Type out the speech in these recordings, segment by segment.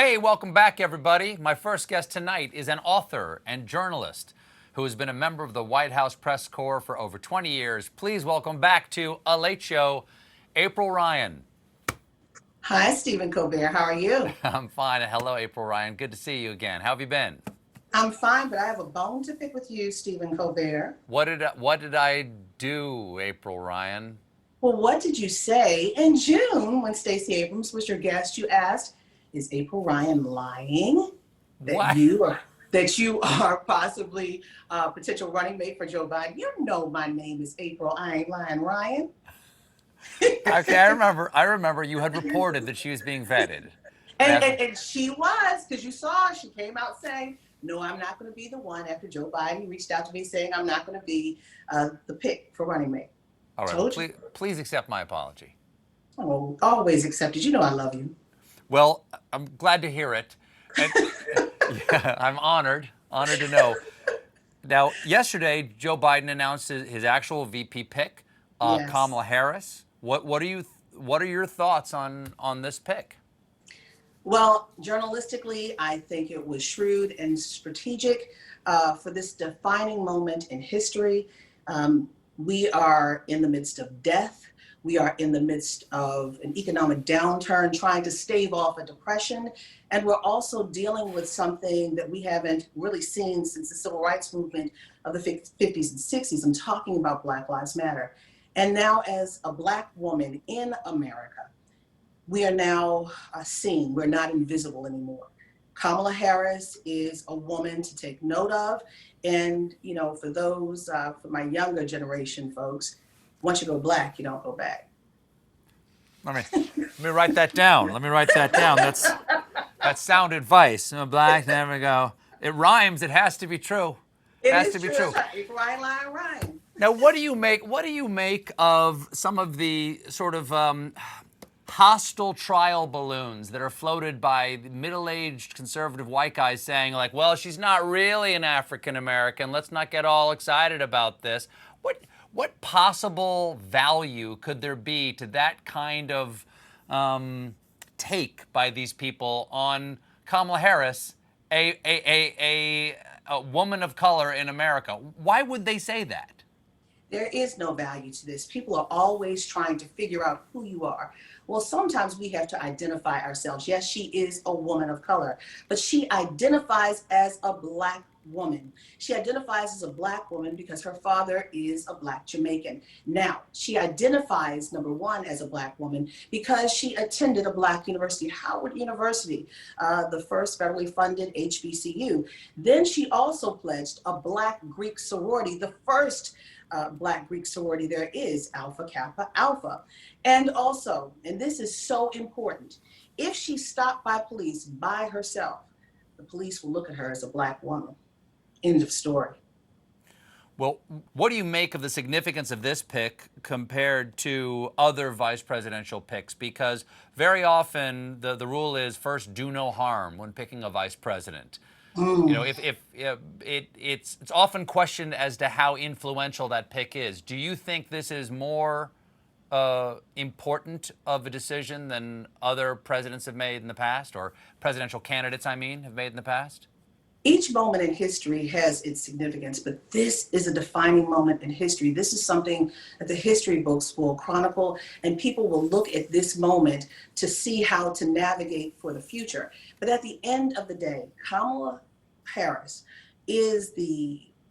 Hey, welcome back, everybody. My first guest tonight is an author and journalist who has been a member of the White House press corps for over 20 years. Please welcome back to A Late Show, April Ryan. Hi, Stephen Colbert. How are you? I'm fine. Hello, April Ryan. Good to see you again. How have you been? I'm fine, but I have a bone to pick with you, Stephen Colbert. What did I do, April Ryan? Well, what did you say in June when Stacey Abrams was your guest? You asked, "Is April Ryan lying that What? you are possibly a potential running mate for Joe Biden?" You know my name is April. I ain't lying, Ryan. Okay, I remember you had reported that she was being vetted. And And, after, and, and she was, because you saw she came out saying, "No, I'm not going to be the one." After Joe Biden reached out to me saying, "I'm not going to be the pick for running mate." all right, well, Told you. please accept my apology. Oh, always accepted. You know I love you. Well, I'm glad to hear it. And yeah, I'm honored to know. Now, yesterday, Joe Biden announced his actual VP pick, Yes. Kamala Harris. What are your thoughts on this pick? Well, journalistically, I think it was shrewd and strategic for this defining moment in history. Um, we are in the midst of death. We are in the midst of an economic downturn, trying to stave off a depression. And we're also dealing with something that we haven't really seen since the civil rights movement of the 50s and 60s. I'm talking about Black Lives Matter. And now, as a Black woman in America, we are now seen. We're not invisible anymore. Kamala Harris is a woman to take note of. And, for those, for my younger generation folks, once you go Black, you don't go back. Let me write that down. Let me write that down. That's sound advice. Black, there we go. It rhymes. It has to be true. It Has is to be true. true. That's right. April Ryan, Lion, Ryan. Now, what do you make? What do you make of some of the sort of hostile trial balloons that are floated by middle-aged conservative white guys saying, like, well, she's not really an African American. Let's not get all excited about this. What possible value could there be to that kind of take by these people on Kamala Harris, a woman of color in America? Why would they say that? There is no value to this. People are always trying to figure out who you are. Well, sometimes we have to identify ourselves. Yes, she is a woman of color, but she identifies as a Black woman. She identifies as a Black woman because her father is a Black Jamaican. Now, she identifies, number one, as a Black woman because she attended a Black university, Howard University, the first federally funded HBCU. Then she also pledged a Black Greek sorority, the first Black Greek sorority there is, Alpha Kappa Alpha. And also, and this is so important, if she's stopped by police by herself, the police will look at her as a Black woman. End of story. Well, what do you make of the significance of this pick compared to other vice presidential picks? Because very often the rule is first do no harm when picking a vice president. If it's often questioned as to how influential that pick is. Do you think this is more important of a decision than other presidents have made in the past, or presidential candidates, I mean, have made in the past? Each moment in history has its significance, but this is a defining moment in history. This is something that the history books will chronicle, and people will look at this moment to see how to navigate for the future. But at the end of the day, Kamala Harris is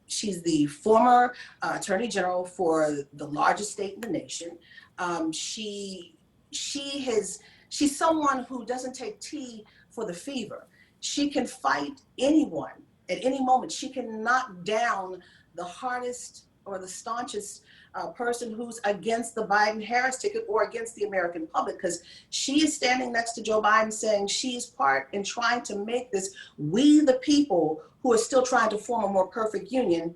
she's the former attorney general for the largest state in the nation. She's someone who doesn't take tea for the fever. She can fight anyone at any moment. She can knock down the hardest or the staunchest person who's against the Biden-Harris ticket or against the American public, because she is standing next to Joe Biden saying she's part in trying to make this, we the people who are still trying to form a more perfect union,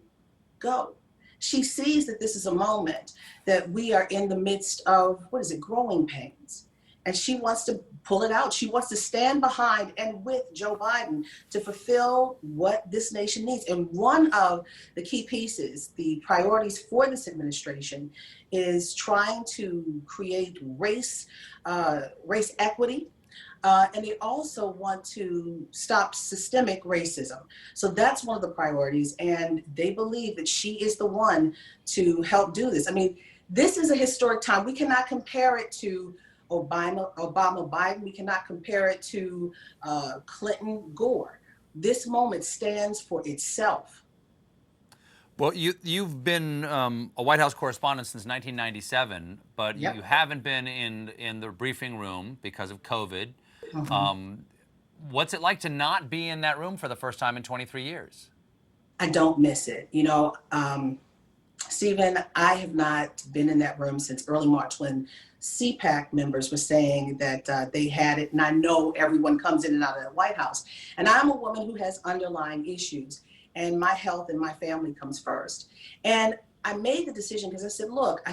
go. She sees that this is a moment that we are in the midst of, growing pains. And she wants to pull it out. She wants to stand behind and with Joe Biden to fulfill what this nation needs. And one of the key pieces, the priorities for this administration, is trying to create race equity, And they also want to stop systemic racism. So that's one of the priorities. And they believe that she is the one to help do this. I mean, this is a historic time. We cannot compare it to Obama, Biden. We cannot compare it to Clinton, Gore. This moment stands for itself. Well, you've been a White House correspondent since 1997, but Yep. you haven't been in the briefing room because of COVID. What's it like to not be in that room for the first time in 23 years? I don't miss it. Stephen, I have not been in that room since early March when CPAC members were saying that they had it. And I know everyone comes in and out of the White House. And I'm a woman who has underlying issues, and my health and my family comes first. And I made the decision because I said, look,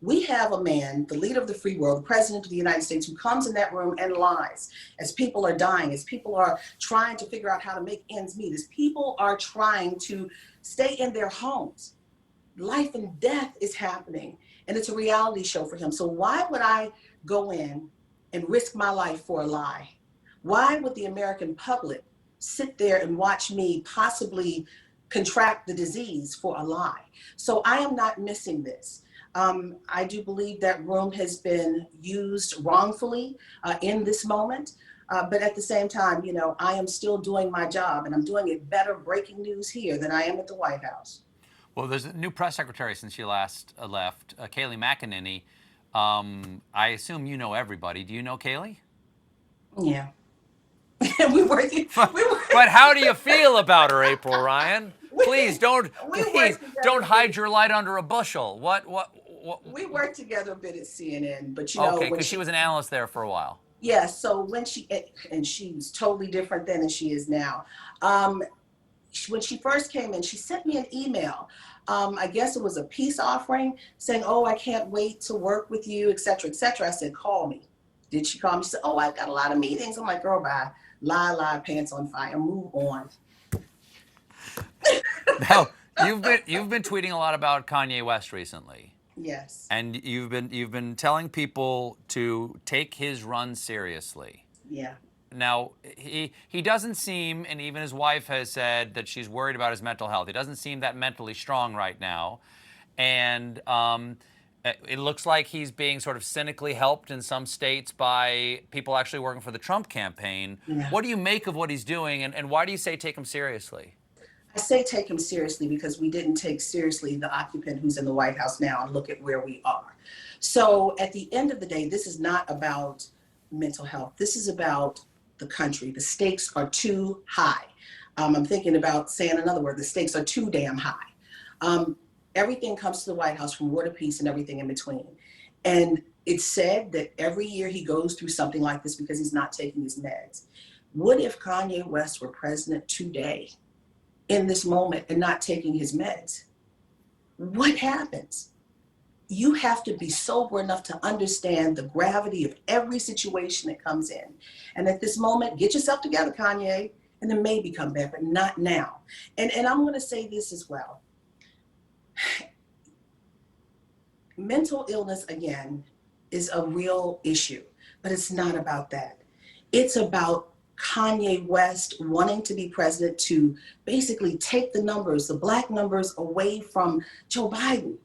we have a man, the leader of the free world, the president of the United States, who comes in that room and lies as people are dying, as people are trying to figure out how to make ends meet, as people are trying to stay in their homes. Life and death is happening, and it's a reality show for him. So why would I go in and risk my life for a lie? Why would the American public sit there and watch me possibly contract the disease for a lie? So I am not missing this. I do believe that room has been used wrongfully in this moment. But at the same time, I am still doing my job, and I'm doing it better breaking news here than I am at the White House. Well, there's a new press secretary since you last left, Kayleigh McEnany. I assume you know everybody. Do you know Kayleigh? Yeah. we work. But how do you feel about her, April Ryan? Please don't hide your light under a bushel. What? We worked together a bit at CNN, but okay, because she was an analyst there for a while. Yeah. So when she was totally different then than she is now. When she first came in, she sent me an email. I guess it was a peace offering saying, "Oh, I can't wait to work with you, et cetera, et cetera." I said, "Call me." Did she call me? She said, "Oh, I've got a lot of meetings." I'm like, "Girl, bye. Lie, pants on fire. Move on." Now, you've been tweeting a lot about Kanye West recently. Yes. And you've been telling people to take his run seriously. Yeah. Now, he doesn't seem, and even his wife has said that she's worried about his mental health. He doesn't seem that mentally strong right now. And it looks like he's being sort of cynically helped in some states by people actually working for the Trump campaign. Yeah. What do you make of what he's doing, and why do you say take him seriously? I say take him seriously because we didn't take seriously the occupant who's in the White House now, and look at where we are. So at the end of the day, this is not about mental health. This is about the country. The stakes are too high. I'm thinking about saying another word. The stakes are too damn high. Everything comes to the White House, from war to peace and everything in between. And it's said that every year he goes through something like this because he's not taking his meds. What if Kanye West were president today, in this moment, and not taking his meds? What happens? You have to be sober enough to understand the gravity of every situation that comes in. And at this moment, get yourself together, Kanye, and then maybe come back, but not now. And I'm going to say this as well. Mental illness, again, is a real issue, but it's not about that. It's about Kanye West wanting to be president to basically take the numbers, the black numbers, away from Joe Biden.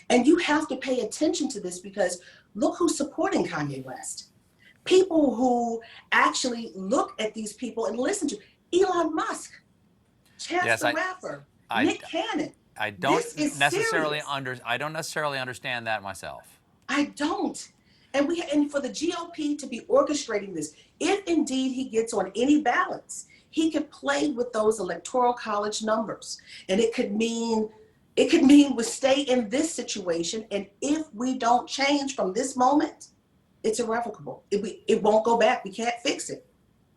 And you have to pay attention to this because look who's supporting Kanye West. People who actually look at these people and listen to Elon Musk, Chance the Rapper, Nick Cannon. I don't necessarily understand that myself. I don't. And for the GOP to be orchestrating this, if indeed he gets on any ballots, he could play with those electoral college numbers. And it could mean we stay in this situation. And if we don't change from this moment, it's irrevocable. It won't go back. We can't fix it.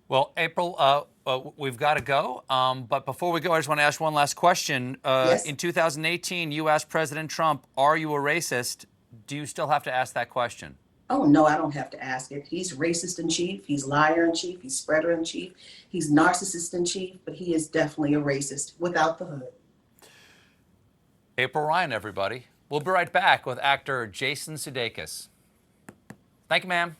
Well, April, we've got to go. But before we go, I just want to ask one last question. Yes? In 2018, you asked President Trump, "Are you a racist?" Do you still have to ask that question? Oh, no, I don't have to ask it. He's racist in chief. He's liar in chief. He's spreader in chief. He's narcissist in chief. But he is definitely a racist without the hood. April Ryan, everybody. We'll be right back with actor Jason Sudeikis. Thank you, ma'am.